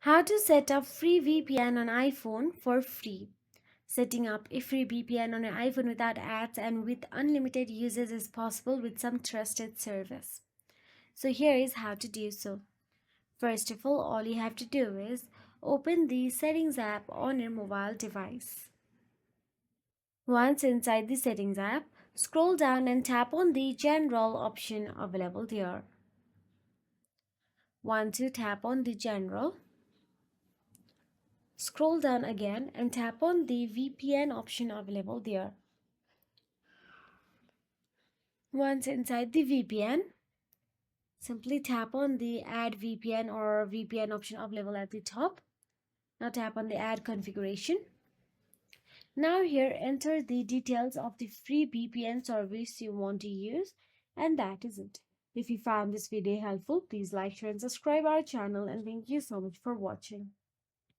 How to set up free VPN on iPhone for free. Setting up a free VPN on your iPhone without ads and with unlimited users is possible with some trusted service. So here is how to do so. First of all you have to do is open the settings app on your mobile device. Once inside the settings app, scroll down and tap on the general option available there. Once you tap on the general, scroll down again and tap on the VPN option available there. Once inside the VPN, simply tap on the Add VPN or VPN option available at the top. Now tap on the Add configuration. Now here enter the details of the free VPN service you want to use, and that is it. If you found this video helpful, please like, share and subscribe our channel, and thank you so much for watching.